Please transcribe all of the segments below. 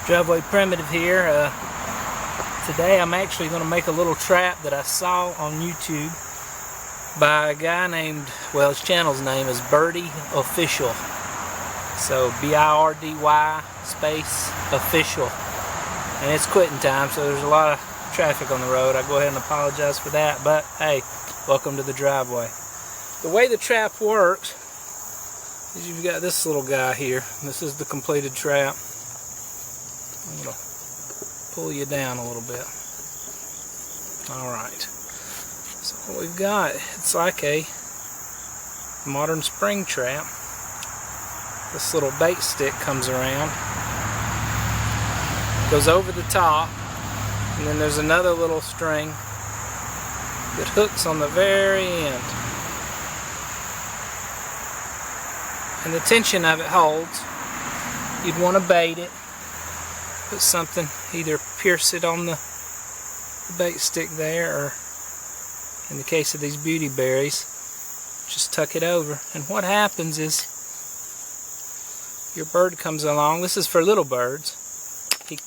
Driveway Primitive here. Today I'm actually going to make a little trap that I saw on YouTube by a guy named, well, his channel's name is Birdy Official. So B-I-R-D-Y space official. And it's quitting time, so there's a lot of traffic on the road. I go ahead and apologize for that, but hey, welcome to the driveway. The way the trap works is you've got this little guy here. This is the completed trap. I'm going to pull you down a little bit. Alright. So what we've got, it's like a modern spring trap. This little bait stick comes around, goes over the top, and then there's another little string that hooks on the very end. And the tension of it holds. You'd want to bait it. Put something, either pierce it on the bait stick there, or in the case of these beauty berries, just tuck it over. And what happens is your bird comes along. This is for little birds. He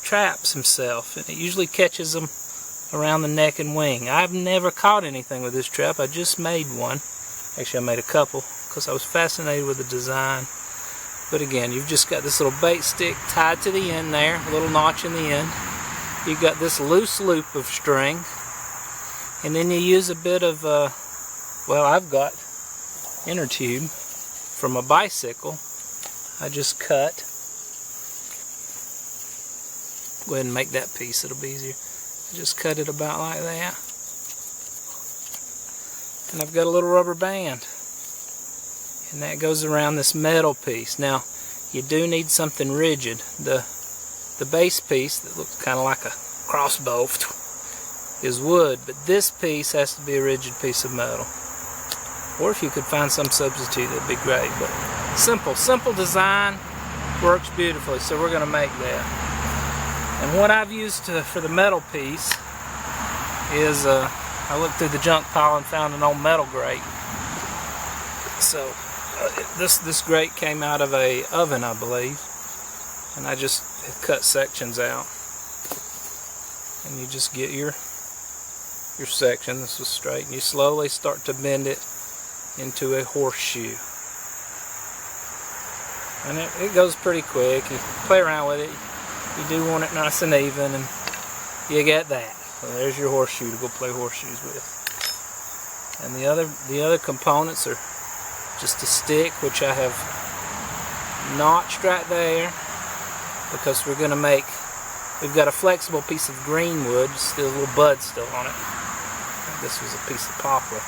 traps himself, and it usually catches them around the neck and wing. I've never caught anything with this trap. I just made one. Actually, I made a couple because I was fascinated with the design. But again, you've just got this little bait stick tied to the end there, a little notch in the end. You've got this loose loop of string, and then you use a bit of, well, I've got inner tube from a bicycle. I just cut. Go ahead and make that piece, it'll be easier. I just cut it about like that. And I've got a little rubber band. And that goes around this metal piece. Now, you do need something rigid. The base piece that looks kind of like a crossbow is wood, but this piece has to be a rigid piece of metal. Or if you could find some substitute, that'd be great. But simple design, works beautifully. So we're going to make that. And what I've used for the metal piece is I looked through the junk pile and found an old metal grate. So this grate came out of a oven, I believe, and I just cut sections out. And you just get your section. This is straight, and you slowly start to bend it into a horseshoe. And it goes pretty quick. You play around with it. You do want it nice and even, and you get that. So there's your horseshoe to go play horseshoes with. And the other components are just a stick, which I have notched right there because we're going to make, we've got a flexible piece of green wood, still a little bud still on it. This was a piece of poplar.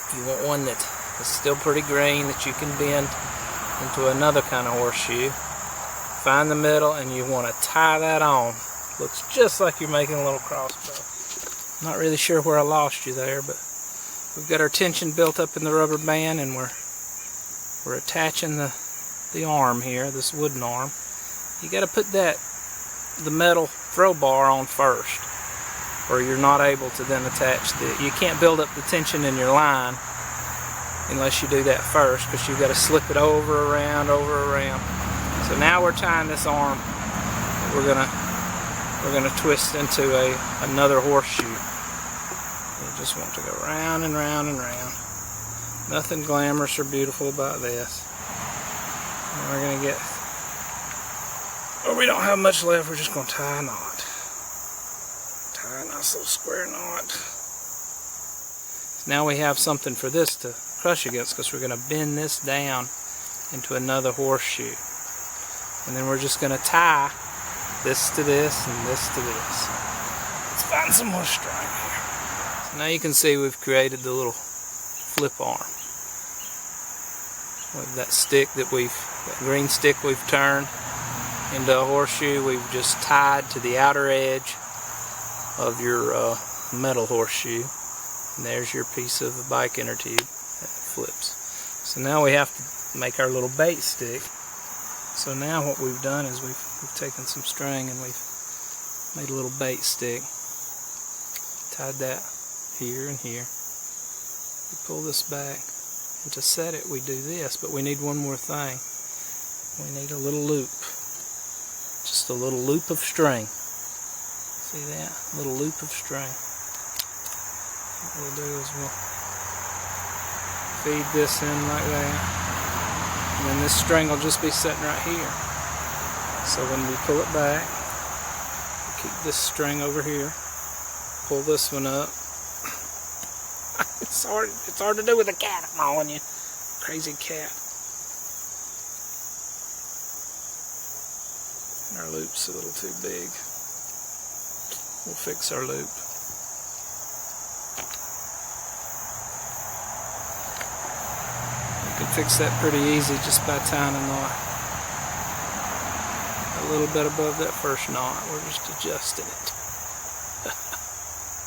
If you want one that is still pretty green that you can bend into another kind of horseshoe, find the middle and you want to tie that on. Looks just like you're making a little crossbow. Not really sure where I lost you there, but we've got our tension built up in the rubber band, and we're attaching the arm here, this wooden arm. You got to put the metal throw bar on first, or you're not able to then attach you can't build up the tension in your line unless you do that first, because you've got to slip it over, around. So now we're tying this arm that we're gonna twist into another horseshoe. You just want to go round and round and round. Nothing glamorous or beautiful about this. And we're going to get, well, we don't have much left. We're just going to tie a knot. Tie a nice little square knot. Now we have something for this to crush against, because we're going to bend this down into another horseshoe. And then we're just going to tie this to this and this to this. Let's find some more string here. Now you can see we've created the little flip arm with that stick that green stick we've turned into a horseshoe. We've just tied to the outer edge of your metal horseshoe, and there's your piece of bike inner tube that flips. So now we have to make our little bait stick. So now what we've done is we've taken some string and we've made a little bait stick, tied that here and here. We pull this back, and to set it we do this, but we need one more thing. We need a little loop. just a little loop of string. See that? Little loop of string. What we'll do is we'll feed this in like that. And then this string will just be sitting right here. So when we pull it back, we'll keep this string over here. Pull this one up. It's hard to do with a cat, I'm calling you. Crazy cat. And our loop's a little too big. We'll fix our loop. You can fix that pretty easy just by tying a knot. A little bit above that first knot. We're just adjusting it.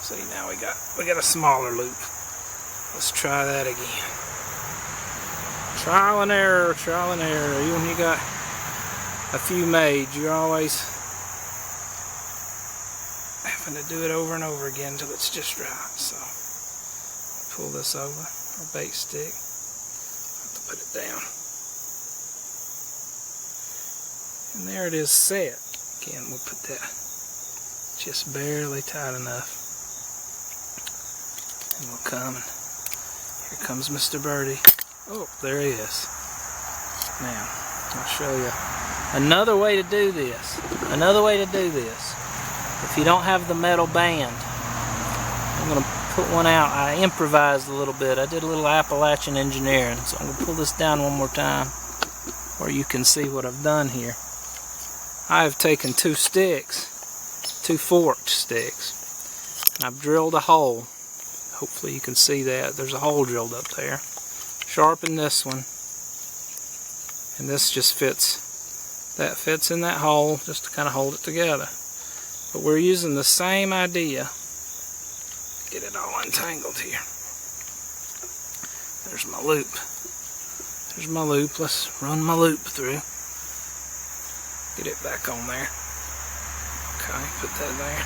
See, now we got a smaller loop. Let's try that again. Trial and error, trial and error. Even when you got a few made, you're always having to do it over and over again until it's just right. So pull this over, our bait stick. Have to put it down. And there it is set. Again, we'll put that just barely tight enough. And we'll come and here comes Mr. Birdy. Oh, there he is. Now, I'll show you another way to do this. Another way to do this. If you don't have the metal band, I'm going to put one out. I improvised a little bit. I did a little Appalachian engineering. So I'm going to pull this down one more time where you can see what I've done here. I have taken two sticks, two forked sticks, and I've drilled a hole. Hopefully you can see that. There's a hole drilled up there. Sharpen this one, and this just fits. That fits in that hole just to kind of hold it together. But we're using the same idea. Get it all untangled here. There's my loop. There's my loop. Let's run my loop through. Get it back on there. Okay, put that there.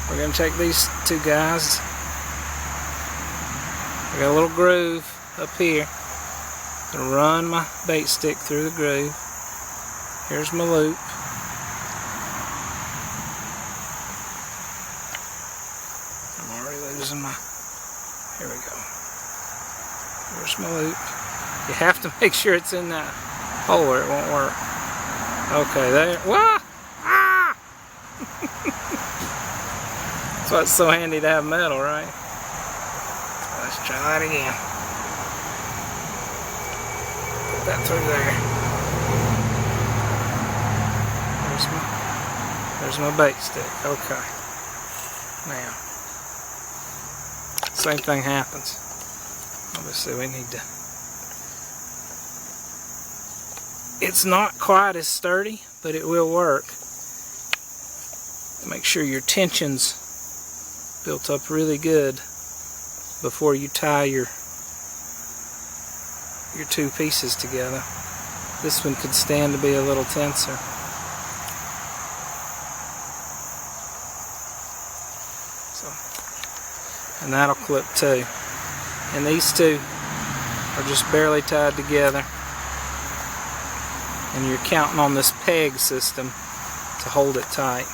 We're going to take these two guys. I got a little groove up here. I'm going to run my bait stick through the groove. Here's my loop. I'm already losing my... Here we go. Here's my loop. You have to make sure it's in that hole or it won't work. Okay, there. Wah! Ah! That's why it's so handy to have metal, right? Let's try that again. Put that through there. There's my bait stick. Okay. Now, same thing happens. Obviously we need to... It's not quite as sturdy, but it will work. Make sure your tension's built up really good before you tie your two pieces together. This one could stand to be a little tenser. So, and that'll clip too. And these two are just barely tied together. And you're counting on this peg system to hold it tight.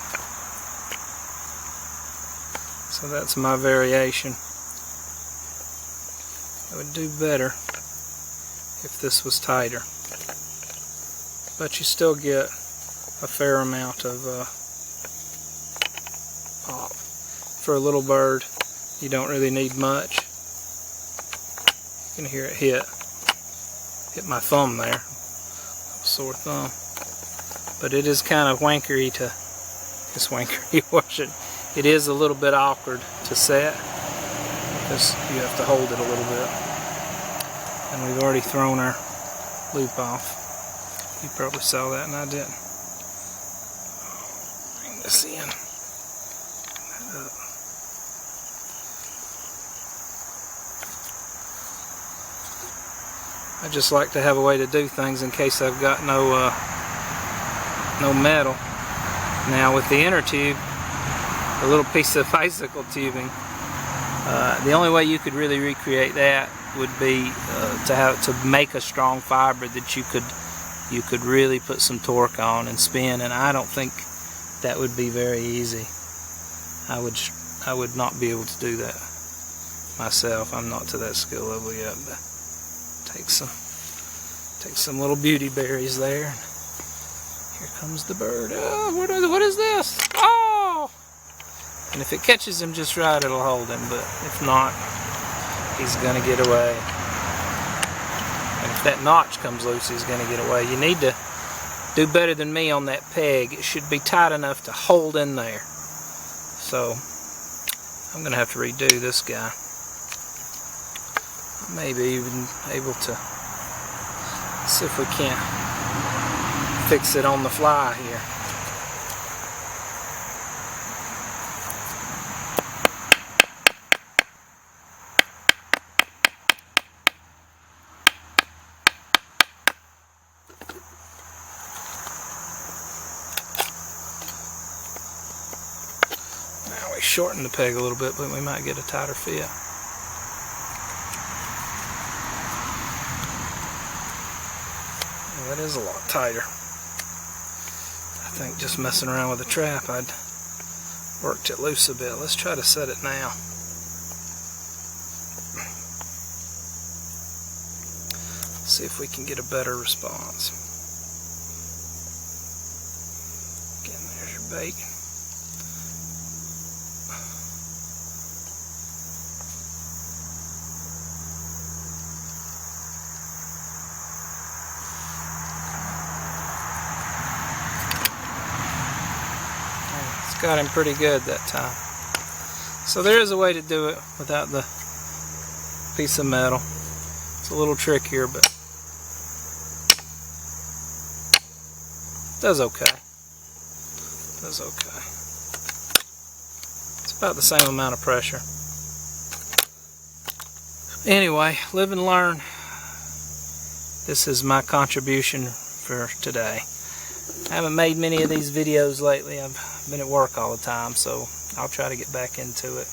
So that's my variation. I would do better if this was tighter. But you still get a fair amount of pop. For a little bird, you don't really need much. You can hear it hit my thumb there. Sore thumb. But it is kind of wankery to... It's wankery washing. It is a little bit awkward to set because you have to hold it a little bit. And we've already thrown our loop off. You probably saw that and I didn't. Bring this in. I just like to have a way to do things in case I've got no metal. Now with the inner tube, a little piece of bicycle tubing, the only way you could really recreate that would be to make a strong fiber that you could you could really put some torque on and spin, and I don't think that would be very easy. I would not be able to do that myself. I'm not to that skill level yet, but take some little beauty berries there. Here comes the bird. Oh, what is this? Oh! And if it catches him just right, it'll hold him, but if not, he's gonna get away. And if that notch comes loose, he's gonna get away. You need to do better than me on that peg. It should be tight enough to hold in there. So I'm gonna have to redo this guy. Maybe even able to see if we can't fix it on the fly here. Now we shorten the peg a little bit, but we might get a tighter fit. That is a lot tighter. I think just messing around with the trap, I'd worked it loose a bit. Let's try to set it now. See if we can get a better response. Again, there's your bait. Got him pretty good that time. So there is a way to do it without the piece of metal. It's a little trickier, but does okay. Does okay. It's about the same amount of pressure. Anyway, live and learn. This is my contribution for today. I haven't made many of these videos lately. I've been at work all the time, so I'll try to get back into it.